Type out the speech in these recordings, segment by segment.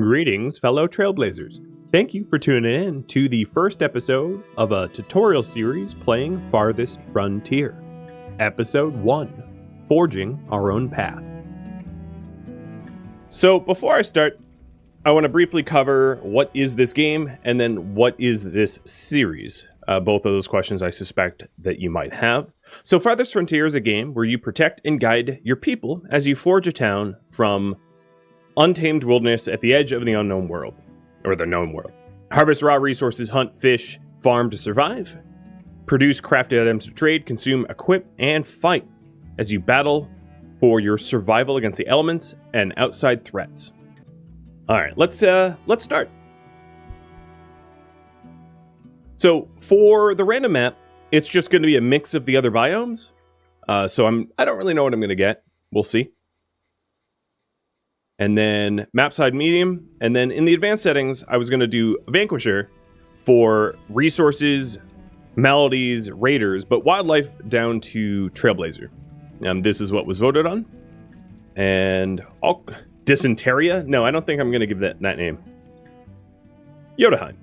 Greetings, fellow Trailblazers. Thank you for tuning in to the first episode of a tutorial series playing Farthest Frontier. Episode 1, Forging Our Own Path. So before I start, I want to briefly cover what is this game and then what is this series. Both of those questions I suspect that you might have. So Farthest Frontier is a game where you protect and guide your people as you forge a town from untamed wilderness at the edge of the unknown world, or the known world. Harvest raw resources, hunt, fish, farm to survive, produce crafted items to trade, consume, equip, and fight as you battle for your survival against the elements and outside threats. All right, let's start. So for the random map, it's just going to be a mix of the other biomes. So I don't really know what I'm going to get. We'll see. And then map side medium, and then in the advanced settings, I was going to do Vanquisher for resources, maladies, raiders, but wildlife down to Trailblazer. This is what was voted on. And Dysenteria? No, I don't think I'm going to give that name. Jotunheim.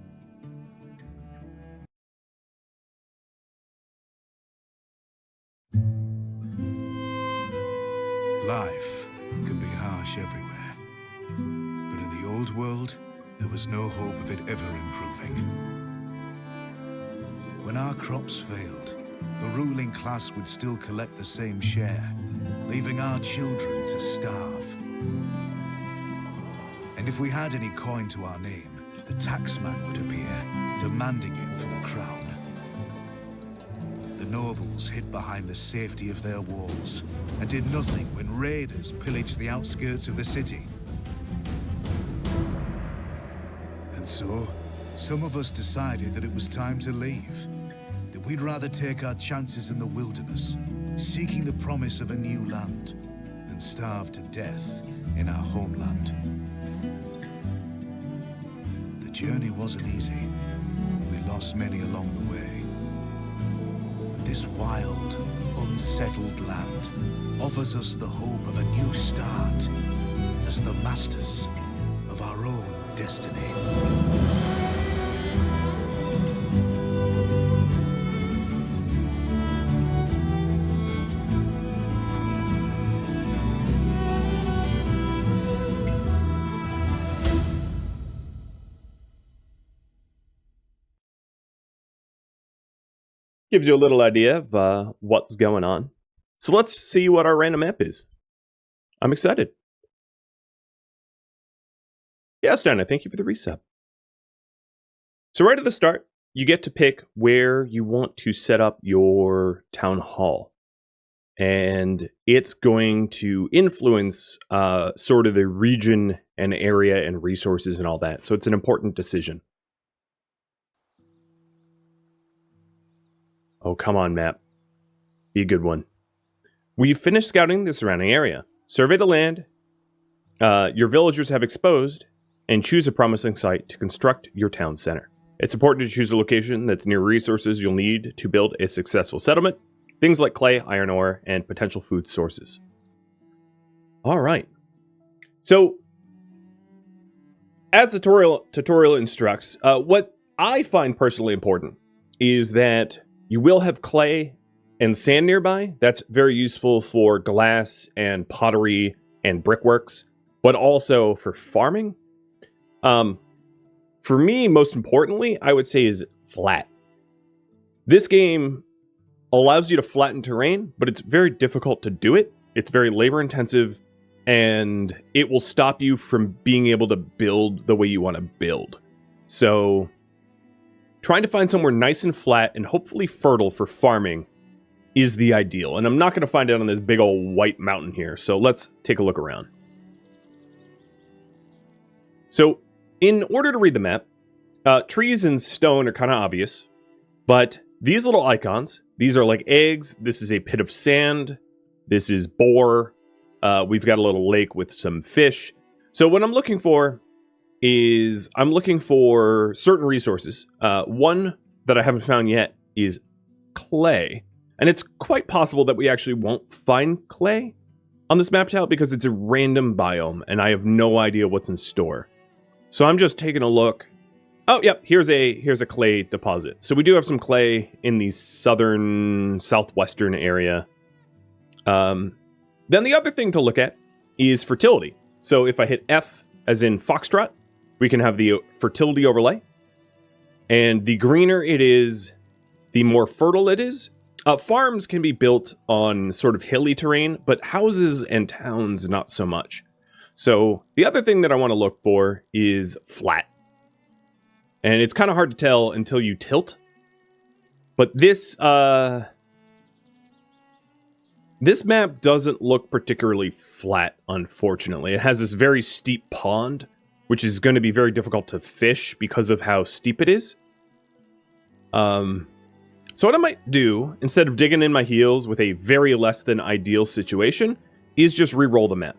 Life can be harsh everywhere. But in the old world, there was no hope of it ever improving. When our crops failed, the ruling class would still collect the same share, leaving our children to starve. And if we had any coin to our name, the taxman would appear, demanding it for the crown. The nobles hid behind the safety of their walls and did nothing when raiders pillaged the outskirts of the city. And so, some of us decided that it was time to leave, that we'd rather take our chances in the wilderness, seeking the promise of a new land, than starve to death in our homeland. The journey wasn't easy. We lost many along the way. But this wild, unsettled land offers us the hope of a new start as the masters of our own destiny. Gives you a little idea of what's going on. So let's see what our random map is. I'm excited. Yeah, Steiner, thank you for the resub. So right at the start, you get to pick where you want to set up your town hall. And it's going to influence sort of the region and area and resources and all that. So it's an important decision. Oh, come on, map. Be a good one. We've finished scouting the surrounding area. Survey the land your villagers have exposed and choose a promising site to construct your town center. It's important to choose a location that's near resources you'll need to build a successful settlement. Things like clay, iron ore, and potential food sources. All right. So, as the tutorial instructs, what I find personally important is that you will have clay and sand nearby. That's very useful for glass and pottery and brickworks, but also for farming. For me, most importantly, I would say is flat. This game allows you to flatten terrain, but it's very difficult to do it. It's very labor intensive, and it will stop you from being able to build the way you want to build. So trying to find somewhere nice and flat and hopefully fertile for farming is the ideal. And I'm not going to find it on this big old white mountain here. So let's take a look around. So in order to read the map, trees and stone are kind of obvious, but these little icons, these are like eggs. This is a pit of sand. This is boar. We've got a little lake with some fish. So what I'm looking for is I'm looking for certain resources. One that I haven't found yet is clay. And it's quite possible that we actually won't find clay on this map tile because it's a random biome and I have no idea what's in store. So I'm just taking a look. Oh, yep, here's a clay deposit. So we do have some clay in the southwestern area. Then the other thing to look at is fertility. So if I hit F as in Foxtrot, we can have the fertility overlay. And the greener it is, the more fertile it is. Farms can be built on sort of hilly terrain, but houses and towns not so much. So the other thing that I want to look for is flat. And it's kind of hard to tell until you tilt. But this map doesn't look particularly flat, unfortunately. It has this very steep pond, which is going to be very difficult to fish because of how steep it is. So what I might do, instead of digging in my heels with a very less than ideal situation, is just re-roll the map.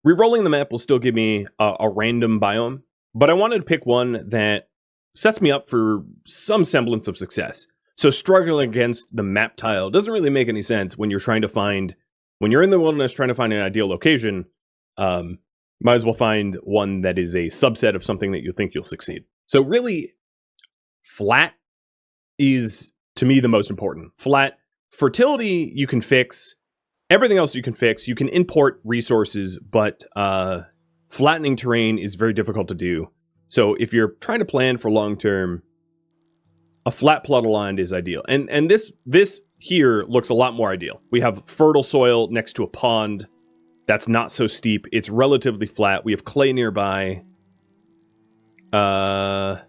Re-rolling the map will still give me a random biome, but I wanted to pick one that sets me up for some semblance of success. So struggling against the map tile doesn't really make any sense when you're trying to find, when you're in the wilderness trying to find an ideal location. Might as well find one that is a subset of something that you think you'll succeed. So really, flat is, to me, the most important. Flat. Fertility, you can fix. Everything else you can fix. You can import resources, but flattening terrain is very difficult to do. So if you're trying to plan for long-term, a flat plot of land is ideal. And this here looks a lot more ideal. We have fertile soil next to a pond that's not so steep. It's relatively flat. We have clay nearby. Okay,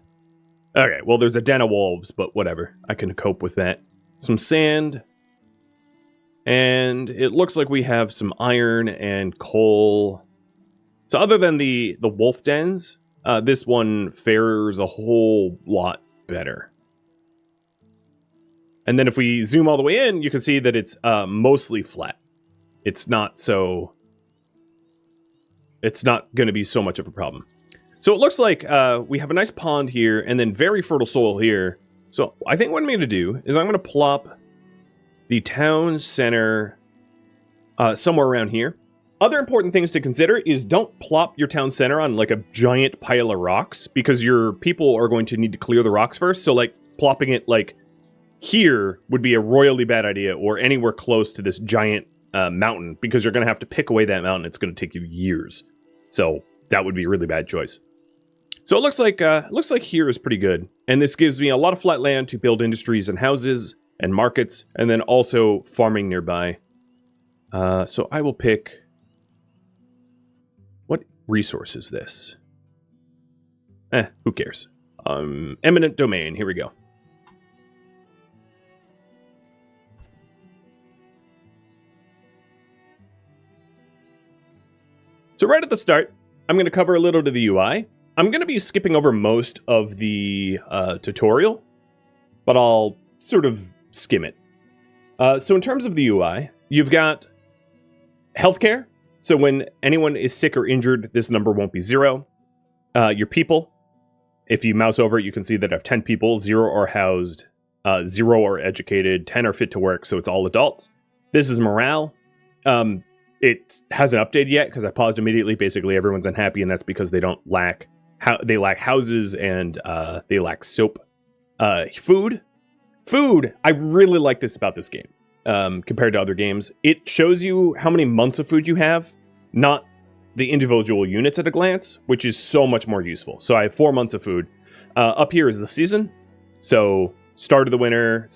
well, there's a den of wolves, but whatever. I can cope with that. Some sand. And it looks like we have some iron and coal. So other than the wolf dens, this one fares a whole lot better. And then if we zoom all the way in, you can see that it's mostly flat. It's not so... It's not going to be so much of a problem. So it looks like we have a nice pond here and then very fertile soil here. So I think what I'm going to do is I'm going to plop the town center somewhere around here. Other important things to consider is don't plop your town center on like a giant pile of rocks because your people are going to need to clear the rocks first. So like plopping it like here would be a royally bad idea, or anywhere close to this giant mountain, because you're going to have to pick away that mountain. It's going to take you years. So that would be a really bad choice. So it looks like here is pretty good. And this gives me a lot of flat land to build industries and houses and markets, and then also farming nearby. So I will pick... What resource is this? Who cares? Eminent domain, here we go. So right at the start, I'm going to cover a little to the UI. I'm going to be skipping over most of the tutorial, but I'll sort of skim it. So in terms of the UI, you've got healthcare. So when anyone is sick or injured, this number won't be 0. Your people, if you mouse over it, you can see that I have 10 people. 0 are housed, 0 are educated, 10 are fit to work, so it's all adults. This is morale. It hasn't updated yet because I paused immediately. Basically, everyone's unhappy, and that's because they don't lack they lack houses and they lack soap. Food. I really like this about this game compared to other games. It shows you how many months of food you have, not the individual units at a glance, which is so much more useful. So I have 4 months of food. Up here is the season. So start of the winter,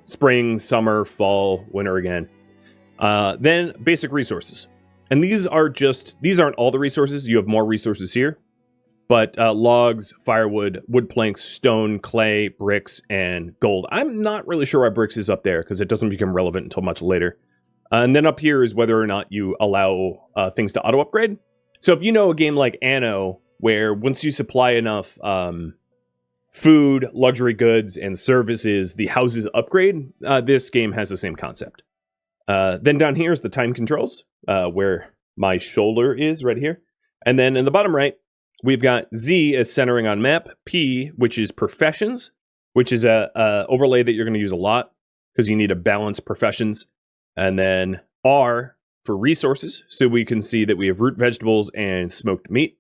spring, summer, fall, winter again. Then basic resources. And these aren't all the resources. You have more resources here. But logs, firewood, wood planks, stone, clay, bricks, and gold. I'm not really sure why bricks is up there because it doesn't become relevant until much later. And then up here is whether or not you allow things to auto-upgrade. So if you know a game like Anno, where once you supply enough food, luxury goods, and services, the houses upgrade, this game has the same concept. Then down here is the time controls, where my shoulder is right here. And then in the bottom right, we've got Z as centering on map, P, which is professions, which is a overlay that you're going to use a lot because you need to balance professions. And then R for resources, so we can see that we have root vegetables and smoked meat.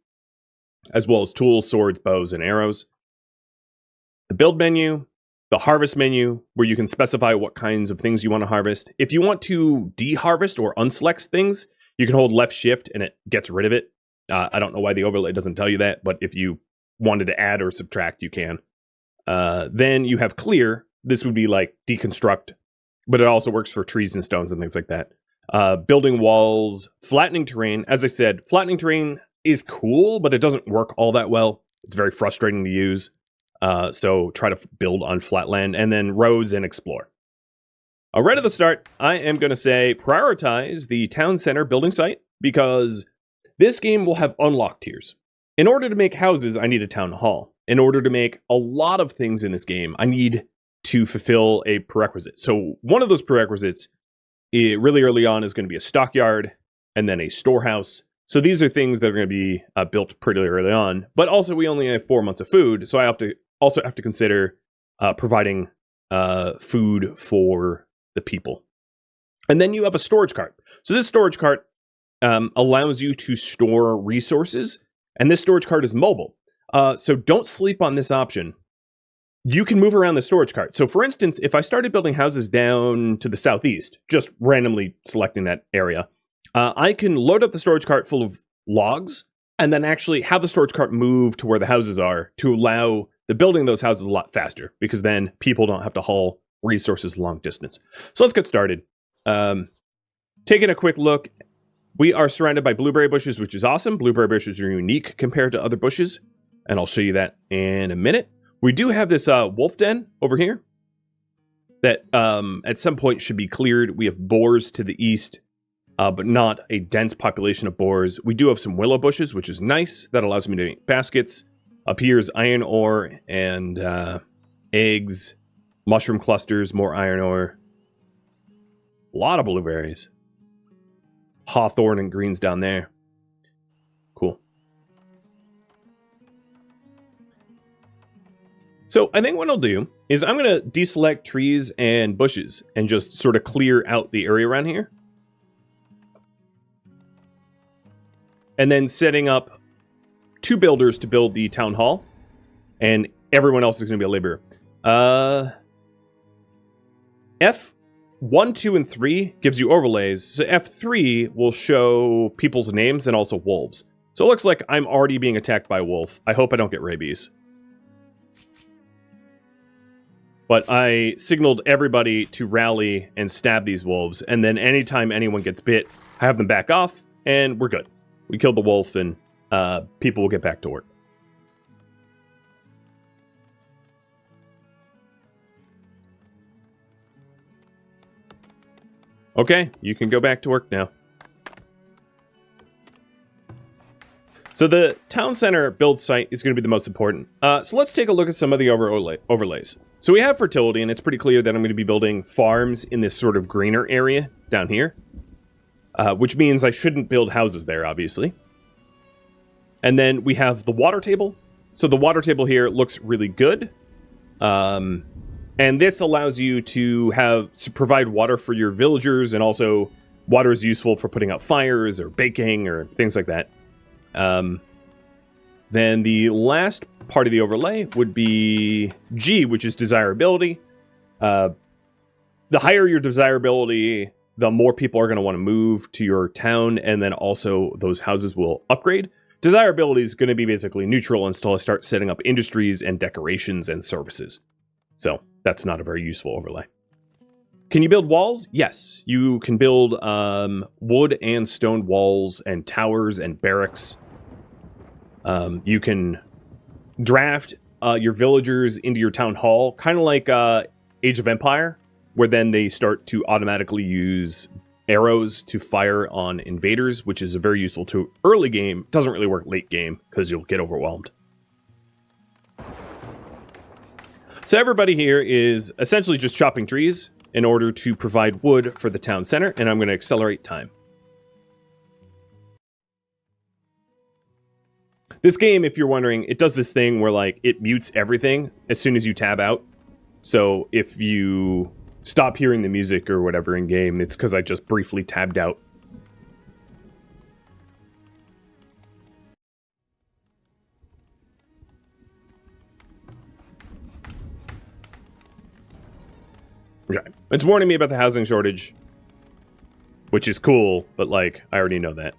as well as tools, swords, bows, and arrows. The build menu, the harvest menu, where you can specify what kinds of things you want to harvest. If you want to deharvest or unselect things, you can hold left shift and it gets rid of it. I don't know why the overlay doesn't tell you that, but if you wanted to add or subtract, you can. Then you have clear. This would be like deconstruct, but it also works for trees and stones and things like that. Building walls, flattening terrain. As I said, flattening terrain is cool, but it doesn't work all that well. It's very frustrating to use. So try to build on flat land, and then roads and explore. Right at the start, I am going to say prioritize the town center building site, because this game will have unlock tiers. In order to make houses, I need a town hall. In order to make a lot of things in this game, I need to fulfill a prerequisite. So one of those prerequisites, really early on, is going to be a stockyard and then a storehouse. So these are things that are going to be built pretty early on. But also, we only have 4 months of food, so I also have to consider providing food for the people. And then you have a storage cart. So this storage cart allows you to store resources, and this storage cart is mobile. So don't sleep on this option. You can move around the storage cart. So for instance, if I started building houses down to the southeast, just randomly selecting that area, I can load up the storage cart full of logs and then actually have the storage cart move to where the houses are to allow the building of those houses a lot faster, because then people don't have to haul resources long distance. So let's get started. Taking a quick look, we are surrounded by blueberry bushes, which is awesome. Blueberry bushes are unique compared to other bushes, and I'll show you that in a minute. We do have this wolf den over here that at some point should be cleared. We have boars to the east, but not a dense population of boars. We do have some willow bushes, which is nice. That allows me to make baskets. Up here is iron ore and eggs, mushroom clusters, more iron ore. A lot of blueberries. Hawthorn and greens down there. Cool. So I think what I'll do is I'm going to deselect trees and bushes and just sort of clear out the area around here. And then setting up 2 builders to build the town hall. And everyone else is going to be a laborer. F1, 2, and 3 gives you overlays. So F3 will show people's names and also wolves. So it looks like I'm already being attacked by a wolf. I hope I don't get rabies. But I signaled everybody to rally and stab these wolves. And then anytime anyone gets bit, I have them back off, and we're good. We killed the wolf, and people will get back to work. Okay, you can go back to work now. So the town center build site is going to be the most important. So let's take a look at some of the overlays. So we have fertility, and it's pretty clear that I'm going to be building farms in this sort of greener area down here. Which means I shouldn't build houses there, obviously. And then we have the water table. So the water table here looks really good. And this allows you to provide water for your villagers, and also water is useful for putting out fires or baking or things like that. Then the last part of the overlay would be G, which is desirability. The higher your desirability, the more people are going to want to move to your town, and then also those houses will upgrade. Desirability is going to be basically neutral until I start setting up industries and decorations and services. So that's not a very useful overlay. Can you build walls? Yes. You can build wood and stone walls and towers and barracks. You can draft your villagers into your town hall, kind of like Age of Empire, where then they start to automatically use arrows to fire on invaders, which is a very useful tool early game. It doesn't really work late game because you'll get overwhelmed. So everybody here is essentially just chopping trees in order to provide wood for the town center, and I'm going to accelerate time. This game, if you're wondering, it does this thing where like it mutes everything as soon as you tab out. So if you stop hearing the music or whatever in game, it's because I just briefly tabbed out. Okay. It's warning me about the housing shortage, which is cool, but, like, I already know that.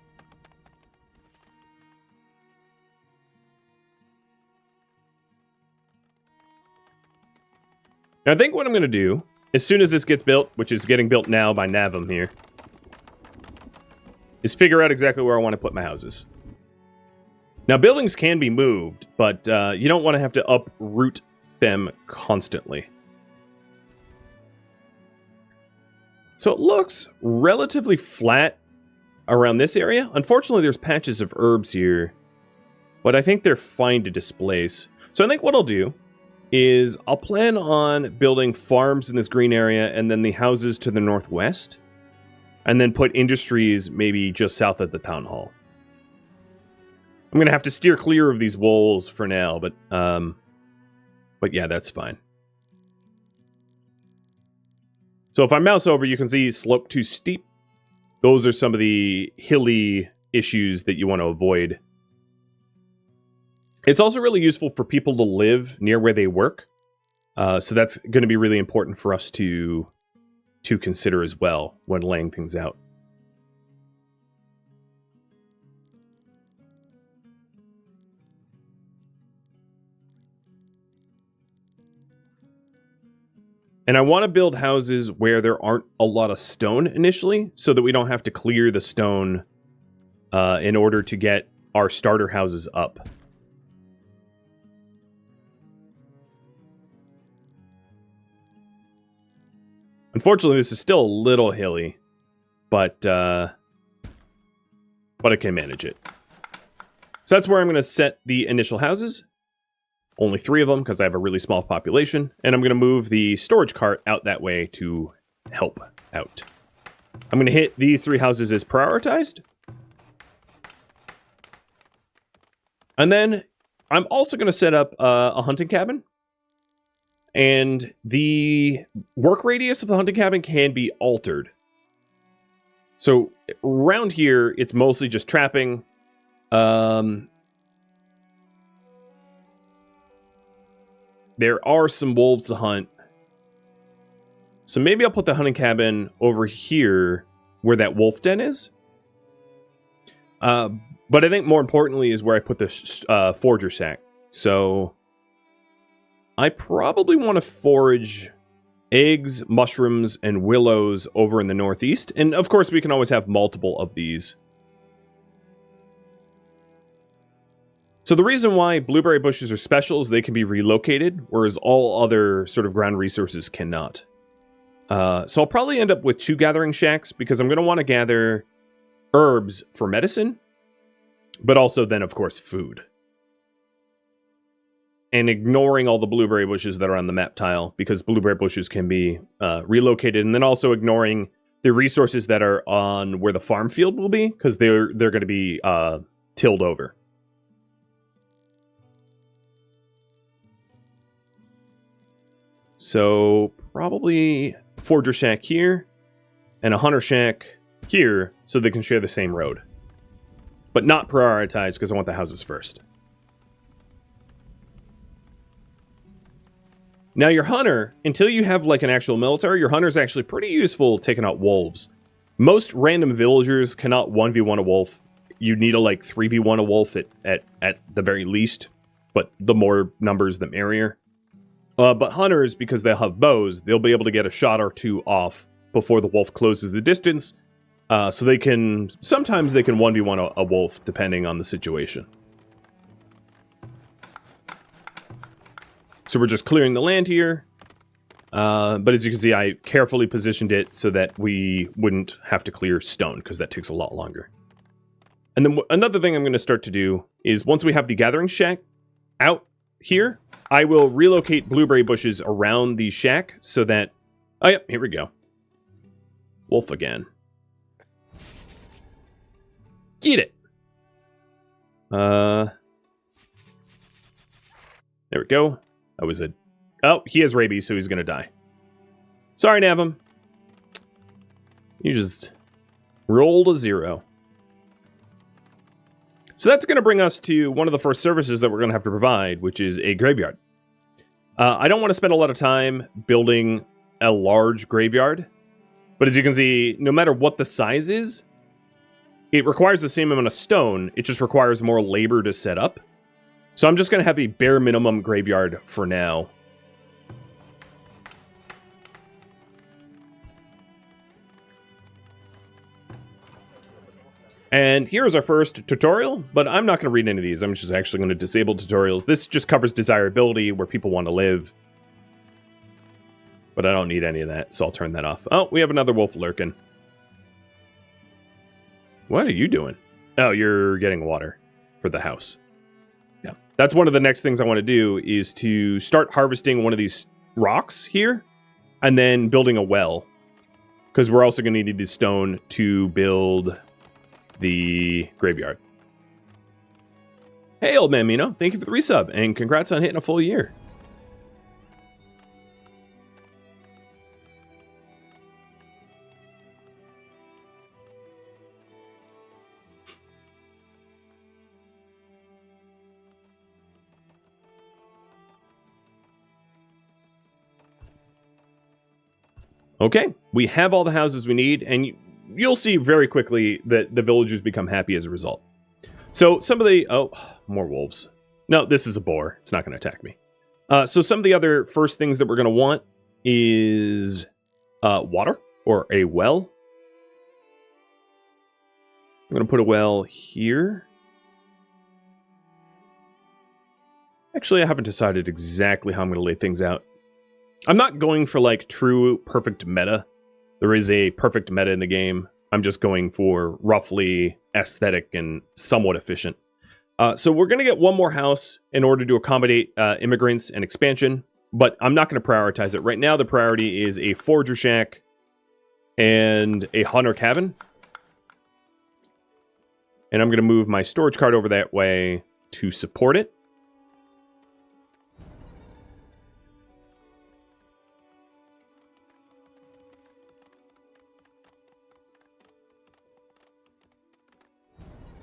Now, I think what I'm going to do, as soon as this gets built, which is getting built now by Navum here, is figure out exactly where I want to put my houses. Now, buildings can be moved, but you don't want to have to uproot them constantly. So it looks relatively flat around this area. Unfortunately, there's patches of herbs here, but I think they're fine to displace. So I think what I'll do is I'll plan on building farms in this green area and then the houses to the northwest, and then put industries maybe just south of the town hall. I'm going to have to steer clear of these wolves for now, but yeah, that's fine. So if I mouse over, you can see slope too steep. Those are some of the hilly issues that you want to avoid. It's also really useful for people to live near where they work. So that's going to be really important for us to consider as well when laying things out. And I want to build houses where there aren't a lot of stone initially, so that we don't have to clear the stone in order to get our starter houses up. Unfortunately, this is still a little hilly, but I can manage it. So that's where I'm going to set the initial houses. Only 3 of them, because I have a really small population. And I'm going to move the storage cart out that way to help out. I'm going to hit these 3 houses as prioritized. And then I'm also going to set up a hunting cabin. And the work radius of the hunting cabin can be altered. So around here, it's mostly just trapping. There are some wolves to hunt. So maybe I'll put the hunting cabin over here where that wolf den is. But I think more importantly is where I put the forager shack. So I probably want to forage eggs, mushrooms, and willows over in the northeast. And of course, we can always have multiple of these. So the reason why blueberry bushes are special is they can be relocated, whereas all other sort of ground resources cannot. So I'll probably end up with 2 gathering shacks, because I'm going to want to gather herbs for medicine, but also then, of course, food. And ignoring all the blueberry bushes that are on the map tile, because blueberry bushes can be relocated, and then also ignoring the resources that are on where the farm field will be, because they're going to be tilled over. So probably a forager shack here and a hunter shack here, so they can share the same road. But not prioritized, because I want the houses first. Now your hunter, until you have like an actual military, your hunter is actually pretty useful taking out wolves. Most random villagers cannot 1v1 a wolf. You need to like 3v1 a wolf at the very least, but the more numbers the merrier. But hunters, because they'll have bows, they'll be able to get a shot or 2 off before the wolf closes the distance. So they can, sometimes they can 1v1 a wolf, depending on the situation. So we're just clearing the land here. But as you can see, I carefully positioned it so that we wouldn't have to clear stone, because that takes a lot longer. And then another thing I'm going to start to do is, once we have the gathering shack out here, I will relocate blueberry bushes around the shack so that... Oh, yep, here we go. Wolf again. Get it! There we go. That was a... Oh, he has rabies, so he's going to die. Sorry, Navum. You just rolled a 0. So that's going to bring us to one of the first services that we're going to have to provide, which is a graveyard. I don't want to spend a lot of time building a large graveyard. But as you can see, no matter what the size is, it requires the same amount of stone. It just requires more labor to set up. So I'm just going to have a bare minimum graveyard for now. And here's our first tutorial, but I'm not going to read any of these. I'm just actually going to disable tutorials. This just covers desirability, where people want to live. But I don't need any of that, so I'll turn that off. Oh, we have another wolf lurking. What are you doing? Oh, you're getting water for the house. Yeah, that's one of the next things I want to do, is to start harvesting one of these rocks here, and then building a well. Because we're also going to need the stone to build the graveyard. Hey, old man Mino, thank you for the resub, and congrats on hitting a full year. Okay, we have all the houses we need, and you'll see very quickly that the villagers become happy as a result. So some of the... Oh, more wolves. No, this is a boar. It's not going to attack me. So some of the other first things that we're going to want is water, or a well. I'm going to put a well here. Actually, I haven't decided exactly how I'm going to lay things out. I'm not going for, like, true perfect meta. There is a perfect meta in the game. I'm just going for roughly aesthetic and somewhat efficient. So we're going to get one more house in order to accommodate immigrants and expansion, but I'm not going to prioritize it. Right now, the priority is a forager shack and a hunter cabin. And I'm going to move my storage cart over that way to support it.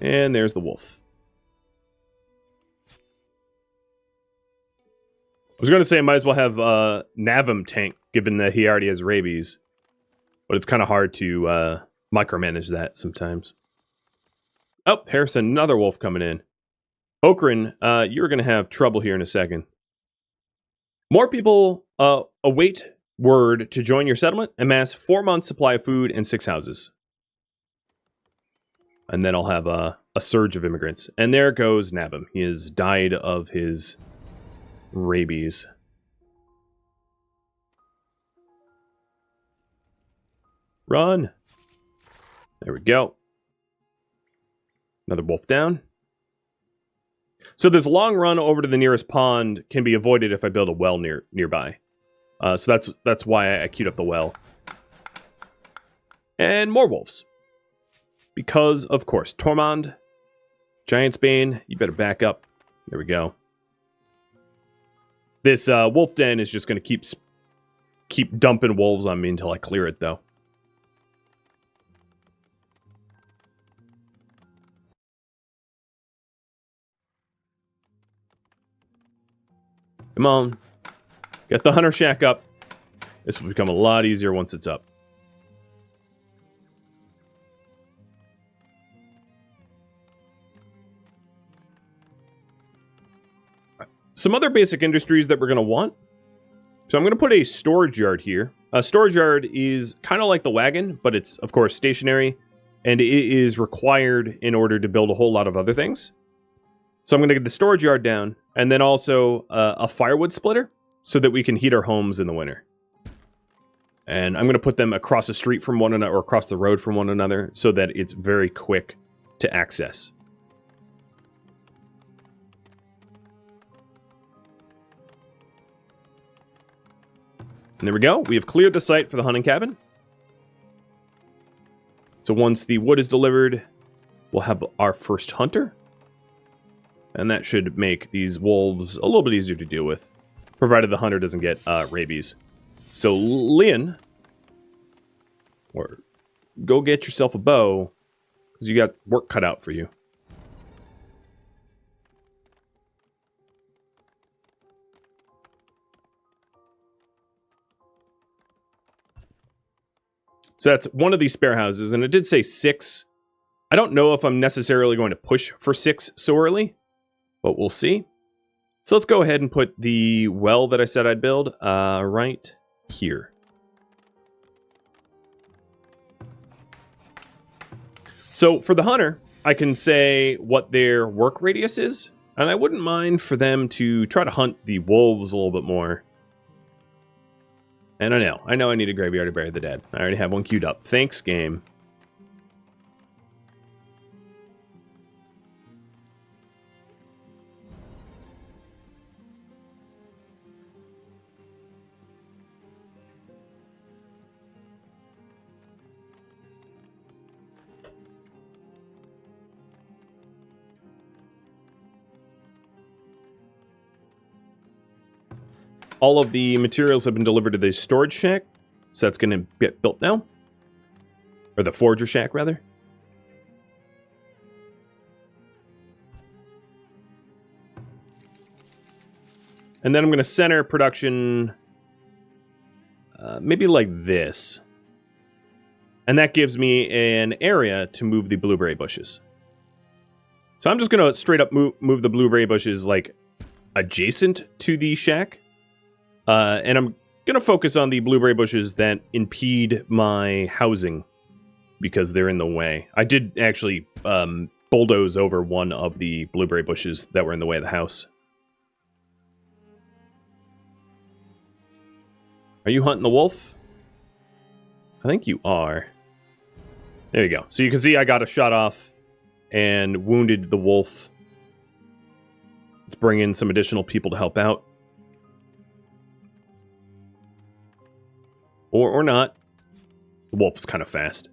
And there's the wolf. I was going to say I might as well have Navim tank, given that he already has rabies. But it's kind of hard to micromanage that sometimes. Oh, there's another wolf coming in. Okran, you're going to have trouble here in a second. More people await word to join your settlement. Amass 4 months supply of food and 6 houses. And then I'll have a surge of immigrants. And there goes Navim. He has died of his rabies. Run. There we go. Another wolf down. So this long run over to the nearest pond can be avoided if I build a well nearby. So that's why I queued up the well. And more wolves. Because, of course, Tormund, Giant's Bane, you better back up. There we go. This wolf den is just going to keep dumping wolves on me until I clear it, though. Come on. Get the hunter shack up. This will become a lot easier once it's up. Some other basic industries that we're going to want. So I'm going to put a storage yard here. A storage yard is kind of like the wagon, but it's, of course, stationary. And it is required in order to build a whole lot of other things. So I'm going to get the storage yard down. And then also a firewood splitter so that we can heat our homes in the winter. And I'm going to put them across the street from one another, or across the road from one another, so that it's very quick to access. And there we go. We have cleared the site for the hunting cabin. So once the wood is delivered, we'll have our first hunter. And that should make these wolves a little bit easier to deal with, provided the hunter doesn't get rabies. So, Lian, or go get yourself a bow, because you got work cut out for you. So that's one of these spare houses, and it did say 6. I don't know if I'm necessarily going to push for 6 so early, but we'll see. So let's go ahead and put the well that I said I'd build right here. So for the hunter, I can say what their work radius is, and I wouldn't mind for them to try to hunt the wolves a little bit more. And I know I need a graveyard to bury the dead. I already have one queued up. Thanks, game. All of the materials have been delivered to the storage shack, so that's going to get built now. Or the forger shack, rather. And then I'm going to center production maybe like this. And that gives me an area to move the blueberry bushes. So I'm just going to straight up move the blueberry bushes like adjacent to the shack. And I'm going to focus on the blueberry bushes that impede my housing because they're in the way. I did actually bulldoze over one of the blueberry bushes that were in the way of the house. Are you hunting the wolf? I think you are. There you go. So you can see I got a shot off and wounded the wolf. Let's bring in some additional people to help out. Or not. The wolf is kind of fast.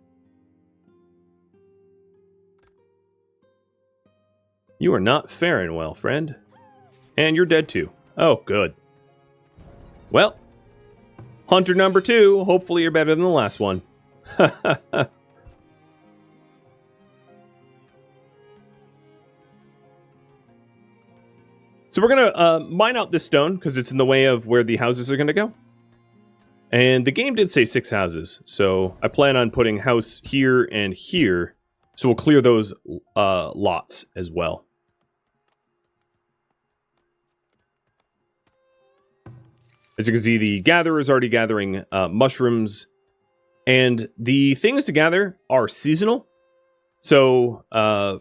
You are not faring well, friend. And you're dead too. Oh, good. Well, hunter number 2. Hopefully you're better than the last one. So we're going to mine out this stone because it's in the way of where the houses are going to go. And the game did say 6 houses, so I plan on putting house here and here, so we'll clear those lots as well. As you can see, the gatherer is already gathering mushrooms, and the things to gather are seasonal. So,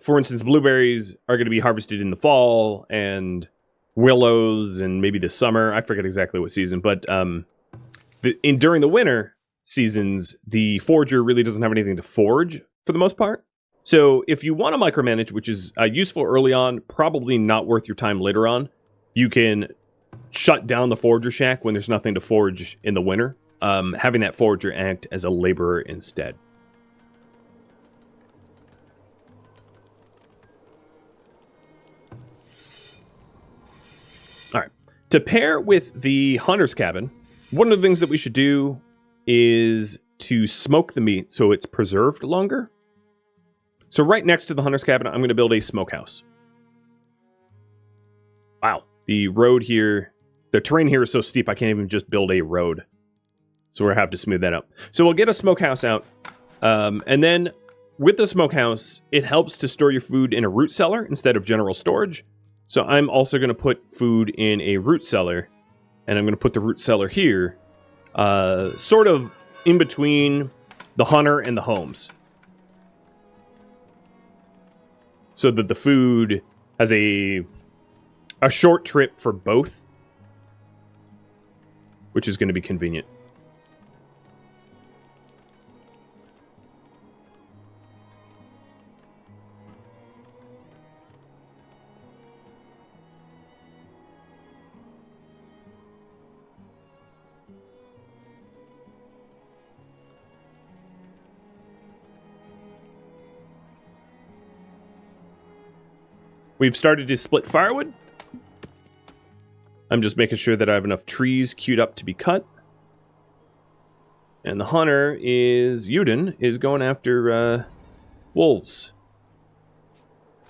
for instance, blueberries are going to be harvested in the fall, and willows, and maybe the summer. I forget exactly what season, but during the winter seasons, the forger really doesn't have anything to forge for the most part. So if you want to micromanage, which is useful early on, probably not worth your time later on, you can shut down the forger shack when there's nothing to forge in the winter, having that forger act as a laborer instead. All right. To pair with the hunter's cabin, one of the things that we should do is to smoke the meat so it's preserved longer. So right next to the hunter's cabin, I'm going to build a smokehouse. Wow. The road here, the terrain here is so steep, I can't even just build a road. So we'll have to smooth that out. So we'll get a smokehouse out. And then with the smokehouse, it helps to store your food in a root cellar instead of general storage. So I'm also going to put food in a root cellar. And I'm going to put the root cellar here, sort of in between the hunter and the homes. So that the food has a short trip for both, which is going to be convenient. We've started to split firewood. I'm just making sure that I have enough trees queued up to be cut. And the hunter Yuden is going after wolves.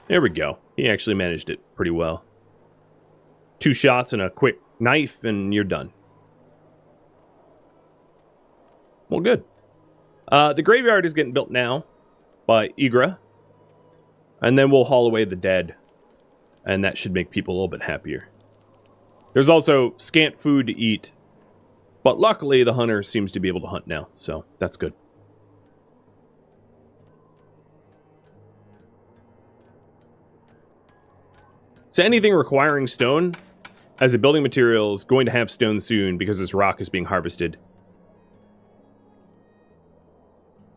There we go. He actually managed it pretty well. 2 shots and a quick knife and you're done. Well, good. The graveyard is getting built now by Igra. And then we'll haul away the dead. And that should make people a little bit happier. There's also scant food to eat. But luckily, the hunter seems to be able to hunt now. So that's good. So anything requiring stone as a building material is going to have stone soon because this rock is being harvested.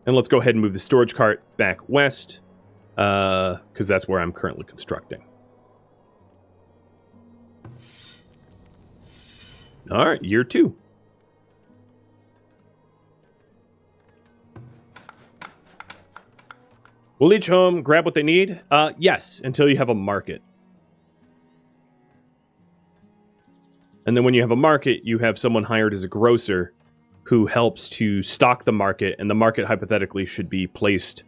And let's go ahead and move the storage cart back west, because that's where I'm currently constructing. All right, year 2. Will each home grab what they need? Yes, until you have a market. And then when you have a market, you have someone hired as a grocer who helps to stock the market, and the market hypothetically should be placed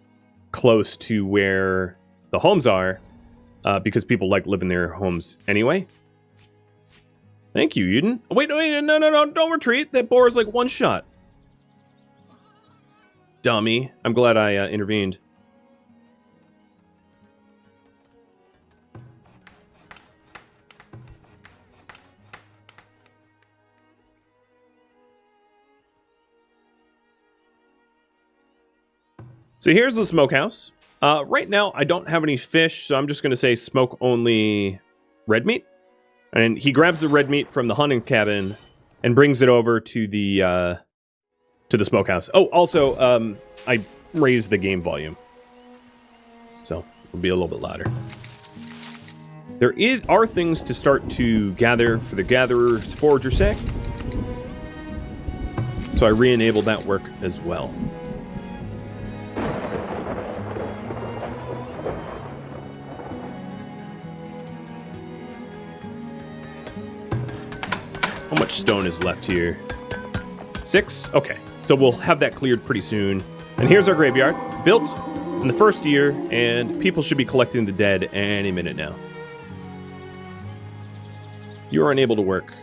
close to where the homes are, because people like live in their homes anyway. Thank you, Eden. Wait, no, don't retreat. That boar is like one shot. Dummy. I'm glad I intervened. So here's the smokehouse. Right now, I don't have any fish, so I'm just going to say smoke only red meat. And he grabs the red meat from the hunting cabin and brings it over to the smokehouse. Oh, also, I raised the game volume, so it'll be a little bit louder. There are things to start to gather for the gatherer's forager sack, so I re-enabled that work as well. How much stone is left here? 6? Okay, so we'll have that cleared pretty soon. And here's our graveyard, built in the first year, and people should be collecting the dead any minute now. You are unable to work.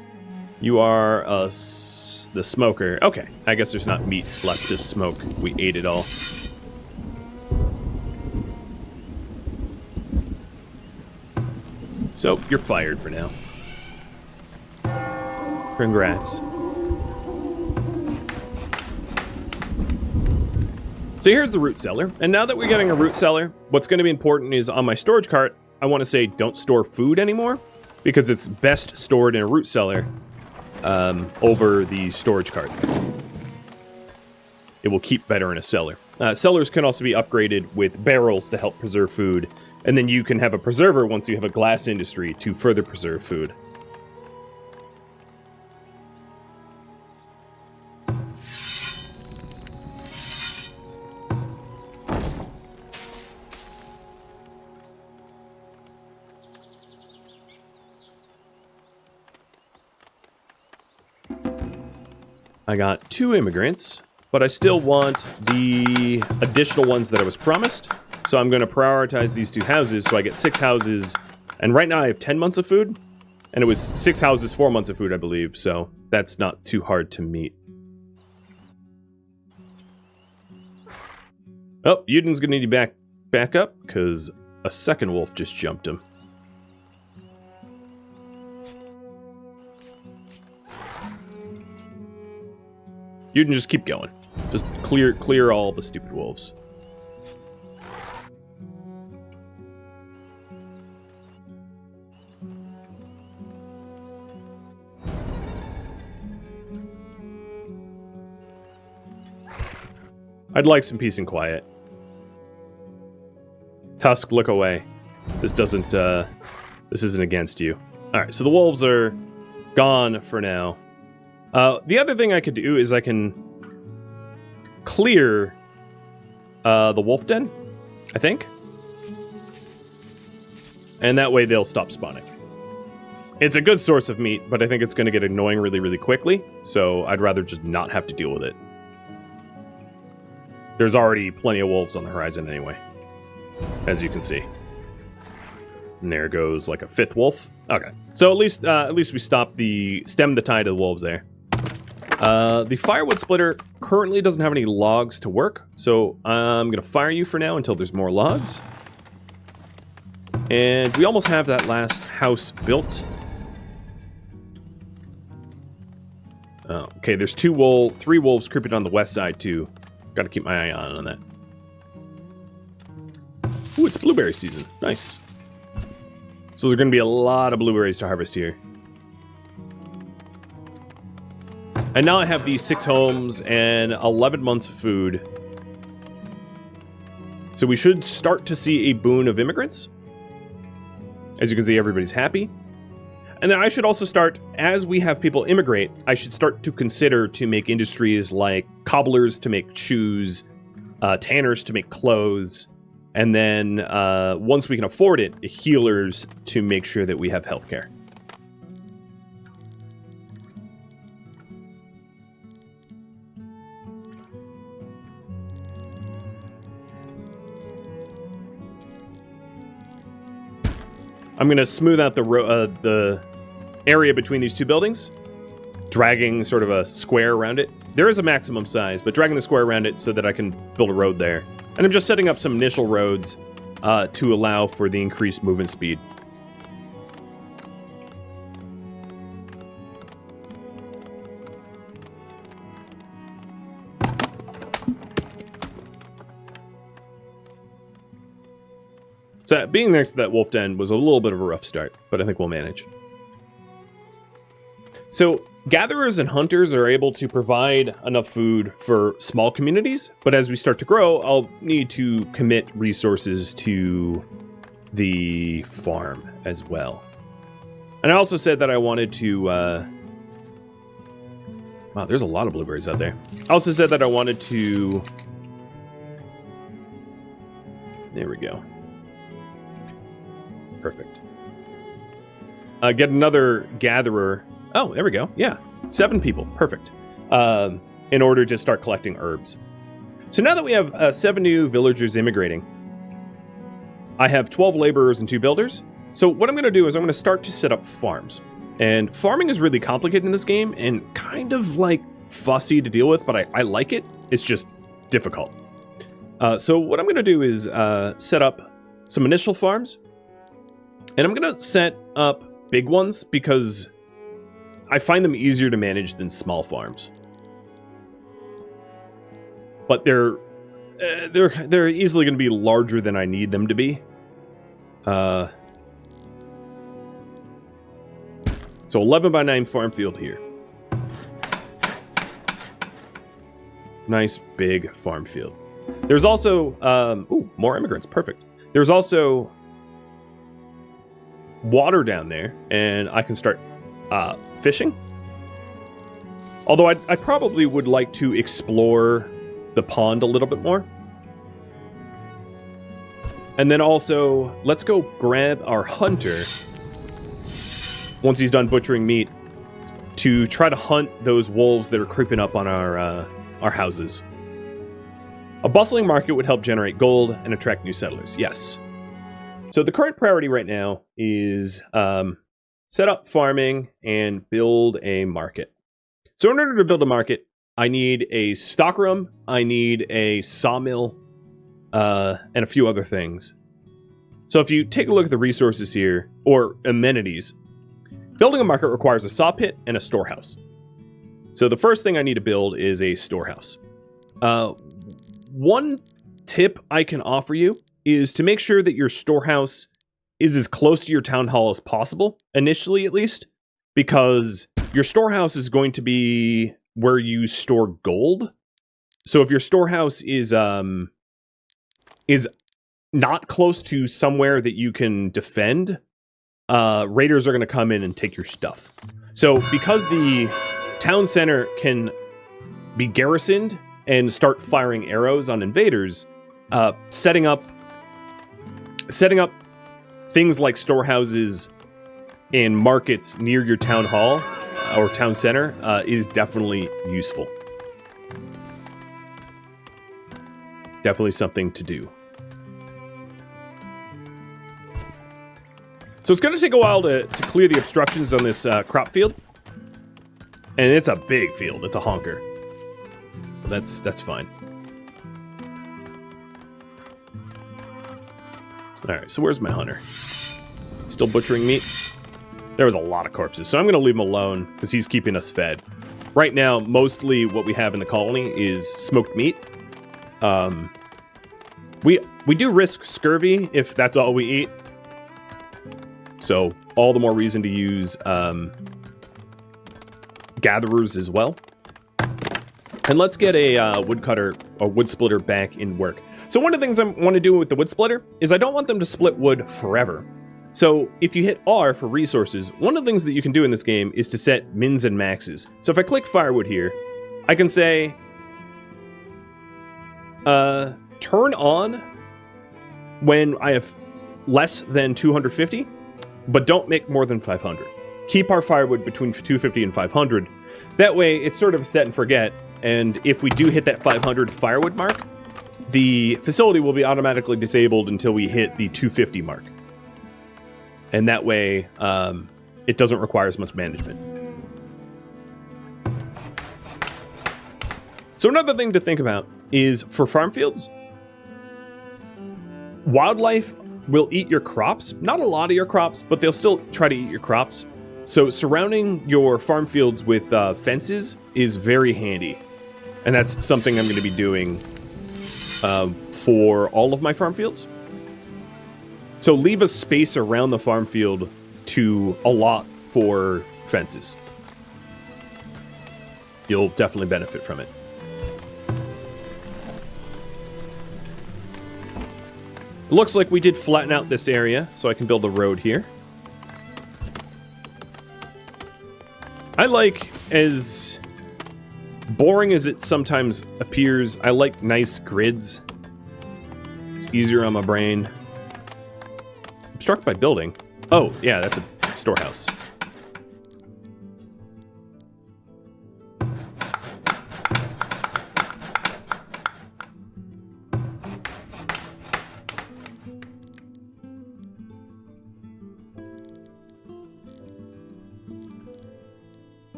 You are the smoker. Okay, I guess there's not meat left to smoke. We ate it all. So, you're fired for now. Congrats. So here's the root cellar. And now that we're getting a root cellar, what's going to be important is on my storage cart, I want to say don't store food anymore, because it's best stored in a root cellar over the storage cart. It will keep better in a cellar. Cellars can also be upgraded with barrels to help preserve food. And then you can have a preserver once you have a glass industry to further preserve food. I got 2 immigrants, but I still want the additional ones that I was promised. So I'm going to prioritize these 2 houses, so I get 6 houses. And right now I have 10 months of food, and it was 6 houses, 4 months of food, I believe. So that's not too hard to meet. Oh, Uden's going to need you back up, because a second wolf just jumped him. You can just keep going. Just clear all the stupid wolves. I'd like some peace and quiet. Tusk, look away. This isn't against you. Alright, so the wolves are gone for now. The other thing I could do is I can clear the wolf den, I think. And that way they'll stop spawning. It's a good source of meat, but I think it's going to get annoying really, really quickly. So I'd rather just not have to deal with it. There's already plenty of wolves on the horizon anyway, as you can see. And there goes like a 5th wolf. Okay, so at least we stemmed the tide of the wolves there. The firewood splitter currently doesn't have any logs to work, so I'm going to fire you for now until there's more logs. And we almost have that last house built. Oh, okay, there's 3 wolves creeping on the west side, too. Got to keep my eye on that. Ooh, it's blueberry season. Nice. So there's going to be a lot of blueberries to harvest here. And now I have these 6 homes and 11 months of food. So we should start to see a boon of immigrants. As you can see, everybody's happy. And then I should also start, as we have people immigrate, I should start to consider to make industries like cobblers to make shoes, tanners to make clothes, and then once we can afford it, healers to make sure that we have healthcare. I'm going to smooth out the area between these 2 buildings, dragging sort of a square around it. There is a maximum size, but dragging the square around it so that I can build a road there. And I'm just setting up some initial roads to allow for the increased movement speed. So being next to that wolf den was a little bit of a rough start, but I think we'll manage. So gatherers and hunters are able to provide enough food for small communities, but as we start to grow, I'll need to commit resources to the farm as well. And I also said that I wanted to... Wow, there's a lot of blueberries out there. I also said that I wanted to... There we go. Perfect. Get another gatherer. Oh, there we go. Yeah. 7 people. Perfect. In order to start collecting herbs. So now that we have 7 new villagers immigrating, I have 12 laborers and 2 builders. So what I'm going to do is I'm going to start to set up farms. And farming is really complicated in this game and kind of like fussy to deal with, but I like it. It's just difficult. So what I'm going to do is set up some initial farms. And I'm going to set up big ones because I find them easier to manage than small farms. But they're easily going to be larger than I need them to be. So 11 by 9 farm field here. Nice big farm field. There's also more immigrants. Perfect. There's also water down there, and I can start fishing. Although I probably would like to explore the pond a little bit more. And then also, let's go grab our hunter, once he's done butchering meat, to try to hunt those wolves that are creeping up on our houses. A bustling market would help generate gold and attract new settlers. Yes. So the current priority right now is set up farming and build a market. So in order to build a market, I need a stockroom, I need a sawmill, and a few other things. So if you take a look at the resources here, or amenities, building a market requires a saw pit and a storehouse. So the first thing I need to build is a storehouse. One tip I can offer you is to make sure that your storehouse is as close to your town hall as possible, initially at least, because your storehouse is going to be where you store gold. So if your storehouse is not close to somewhere that you can defend, raiders are going to come in and take your stuff. So because the town center can be garrisoned and start firing arrows on invaders, setting up things like storehouses and markets near your town hall or town center is definitely useful. Definitely something to do. So it's going to take a while to clear the obstructions on this crop field. And it's a big field. It's a honker. But that's fine. Alright, so where's my hunter? Still butchering meat? There was a lot of corpses, so I'm going to leave him alone because he's keeping us fed. Right now, mostly what we have in the colony is smoked meat. We do risk scurvy if that's all we eat. So all the more reason to use gatherers as well. And let's get a woodcutter or wood splitter back in work. So one of the things I want to do with the wood splitter is I don't want them to split wood forever. So if you hit R for resources, one of the things that you can do in this game is to set mins and maxes. So if I click firewood here, I can say, turn on when I have less than 250, but don't make more than 500. Keep our firewood between 250 and 500. That way it's sort of set and forget. And if we do hit that 500 firewood mark, the facility will be automatically disabled until we hit the 250 mark. And that way, it doesn't require as much management. So another thing to think about is for farm fields, wildlife will eat your crops. Not a lot of your crops, but they'll still try to eat your crops. So surrounding your farm fields with fences is very handy. And that's something I'm going to be doing for all of my farm fields. So leave a space around the farm field to allot for fences. You'll definitely benefit from it. It looks like we did flatten out this area, so I can build a road here. I like, as boring as it sometimes appears, I like nice grids. It's easier on my brain. Struck by building. Oh, yeah, that's a storehouse.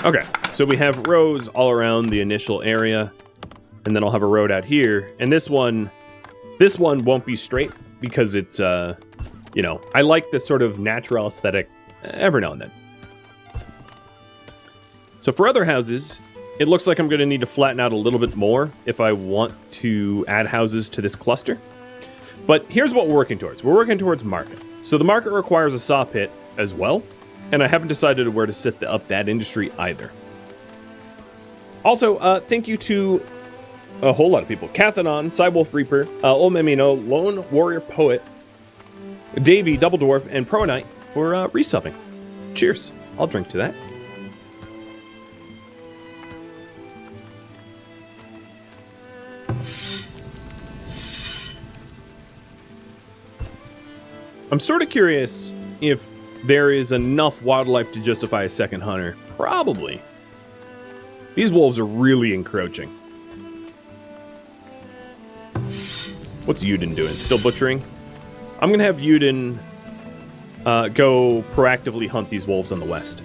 Okay, so we have roads all around the initial area. And then I'll have a road out here. And this one won't be straight because it's, you know, I like this sort of natural aesthetic every now and then. So for other houses, it looks like I'm going to need to flatten out a little bit more if I want to add houses to this cluster. But here's what we're working towards. We're working towards market. So the market requires a saw pit as well. And I haven't decided where to set up that industry either. Also, thank you to a whole lot of people. Cathanon, Cywolf Reaper, Old Memino, Lone Warrior Poet, Davey, Double Dwarf, and Pro Knight for resubbing. Cheers. I'll drink to that. I'm sort of curious if there is enough wildlife to justify a second hunter. Probably. These wolves are really encroaching. What's Yuden doing? Still butchering? I'm going to have Yuden go proactively hunt these wolves on the west.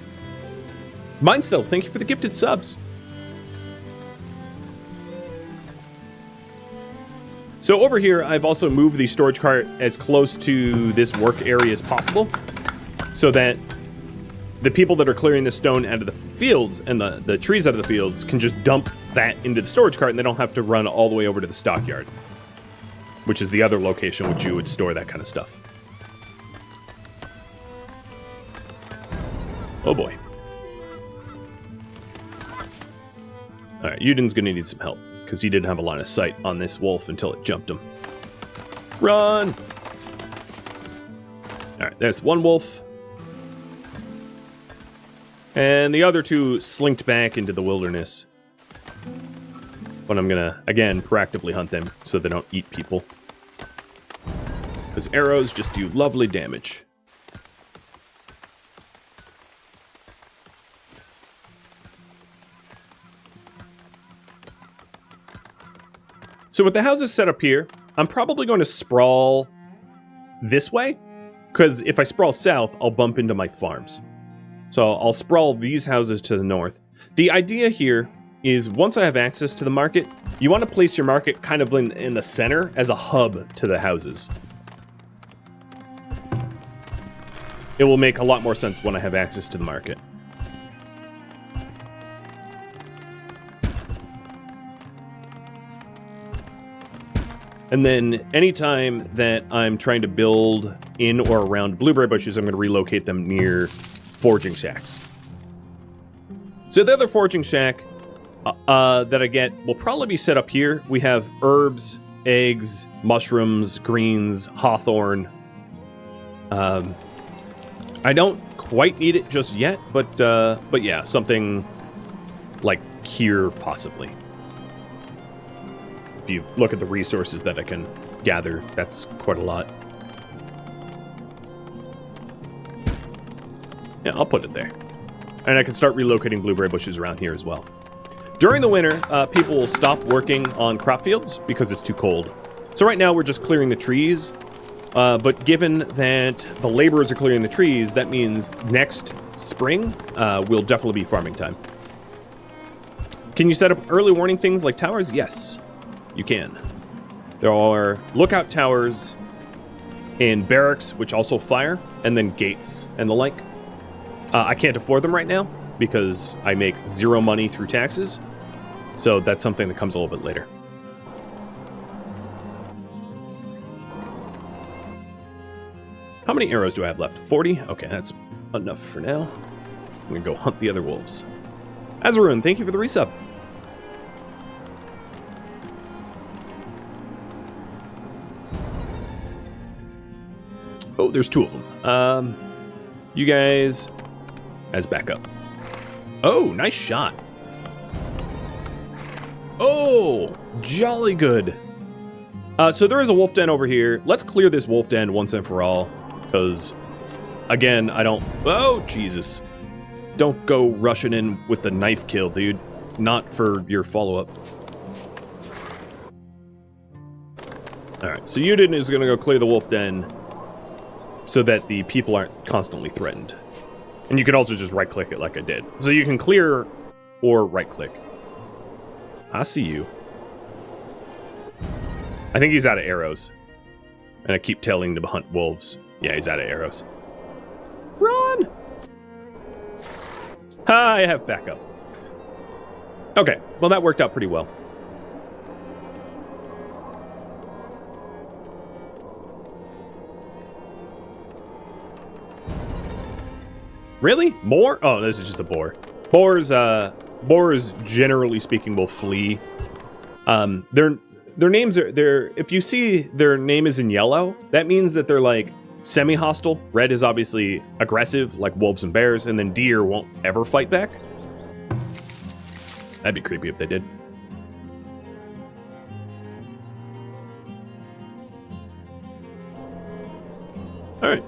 Mindstill, thank you for the gifted subs. So over here, I've also moved the storage cart as close to this work area as possible, so that the people that are clearing the stone out of the fields and the trees out of the fields can just dump that into the storage cart and they don't have to run all the way over to the stockyard, which is the other location which you would store that kind of stuff. Oh boy. Alright, Yuden's gonna need some help, because he didn't have a line of sight on this wolf until it jumped him. Run! Alright, there's one wolf. And the other two slinked back into the wilderness. But I'm gonna, again, proactively hunt them so they don't eat people. Because arrows just do lovely damage. So with the houses set up here, I'm probably going to sprawl this way. because if I sprawl south, I'll bump into my farms. So I'll sprawl these houses to the north. The idea here is once I have access to the market, you want to place your market kind of in the center as a hub to the houses. It will make a lot more sense when I have access to the market. And then anytime that I'm trying to build in or around blueberry bushes, I'm going to relocate them near foraging shacks. So the other foraging shack that I get will probably be set up here. We have herbs, eggs, mushrooms, greens, hawthorn. I don't quite need it just yet, but yeah, something like here possibly. If you look at the resources that I can gather, that's quite a lot. Yeah, I'll put it there. And I can start relocating blueberry bushes around here as well. During the winter, people will stop working on crop fields because it's too cold. So right now we're just clearing the trees. But given that the laborers are clearing the trees, that means next spring will definitely be farming time. Can you set up early warning things like towers? Yes, you can. There are lookout towers and barracks, which also fire, and then gates and the like. I can't afford them right now because I make 0 money through taxes. So that's something that comes a little bit later. How many arrows do I have left? 40? Okay, that's enough for now. I'm going to go hunt the other wolves. Azarun, thank you for the resub. Oh, there's 2 of them. You guys as backup. Oh, nice shot. Oh, jolly good. So there is a wolf den over here. Let's clear this wolf den once and for all. Because, again, I don't... Oh, Jesus. Don't go rushing in with the knife kill, dude. Not for your follow-up. Alright, so Yudin is going to go clear the wolf den so that the people aren't constantly threatened. And you can also just right-click it like I did. So you can clear or right-click. I see you. I think he's out of arrows. And I keep telling him to hunt wolves. Yeah, he's out of arrows. Run! I have backup. Okay, well that worked out pretty well. Really? More? Oh, this is just a boar. Boars, generally speaking, will flee. Their names are... If you see their name is in yellow, that means that they're like semi-hostile. Red is obviously aggressive, like wolves and bears, and then deer won't ever fight back. That'd be creepy if they did. Alright.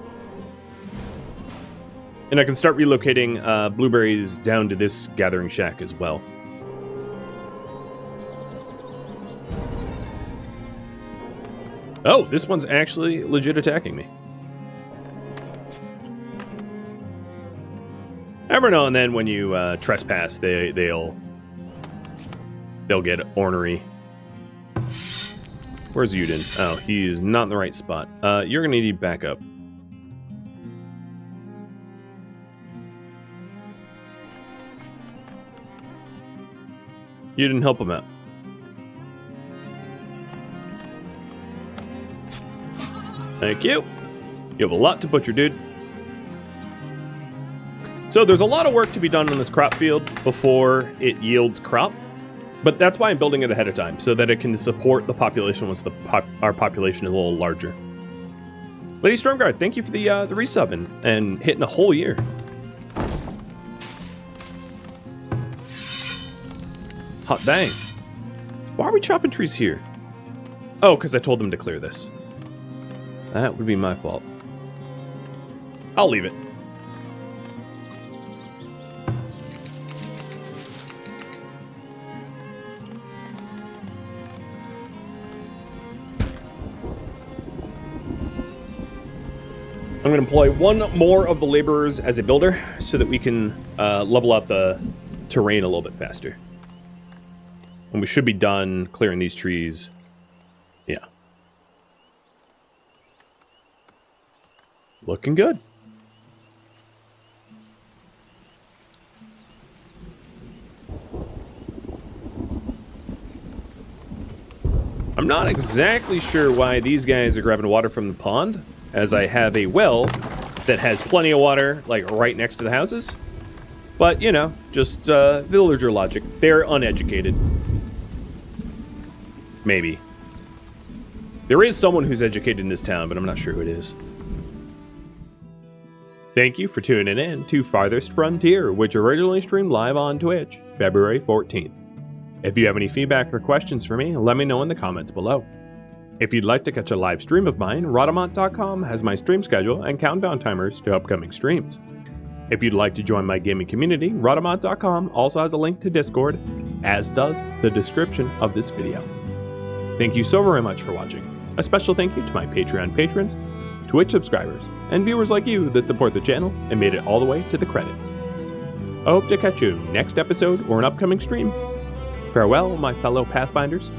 And I can start relocating blueberries down to this gathering shack as well. Oh, this one's actually legit attacking me. Every now and then when you trespass, they'll get ornery. Where's Yudin? Oh, he's not in the right spot. You're gonna need backup. You didn't help him out. Thank you. You have a lot to butcher, dude. So there's a lot of work to be done on this crop field before it yields crop. But that's why I'm building it ahead of time, so that it can support the population once our population is a little larger. Lady Stormguard, thank you for the resub and hitting a whole year. Hot dang. Why are we chopping trees here? Oh, because I told them to clear this. That would be my fault. I'll leave it. I'm going to employ one more of the laborers as a builder so that we can level out the terrain a little bit faster. And we should be done clearing these trees. Yeah. Looking good. I'm not exactly sure why these guys are grabbing water from the pond, as I have a well that has plenty of water, like, right next to the houses. But, you know, just villager logic. They're uneducated. Maybe. There is someone who's educated in this town, but I'm not sure who it is. Thank you for tuning in to Farthest Frontier, which originally streamed live on Twitch, February 14th. If you have any feedback or questions for me, let me know in the comments below. If you'd like to catch a live stream of mine, Rhadamant.com has my stream schedule and countdown timers to upcoming streams. If you'd like to join my gaming community, Rhadamant.com also has a link to Discord, as does the description of this video. Thank you so very much for watching. A special thank you to my Patreon patrons, Twitch subscribers, and viewers like you that support the channel and made it all the way to the credits. I hope to catch you next episode or an upcoming stream. Farewell, my fellow Pathfinders,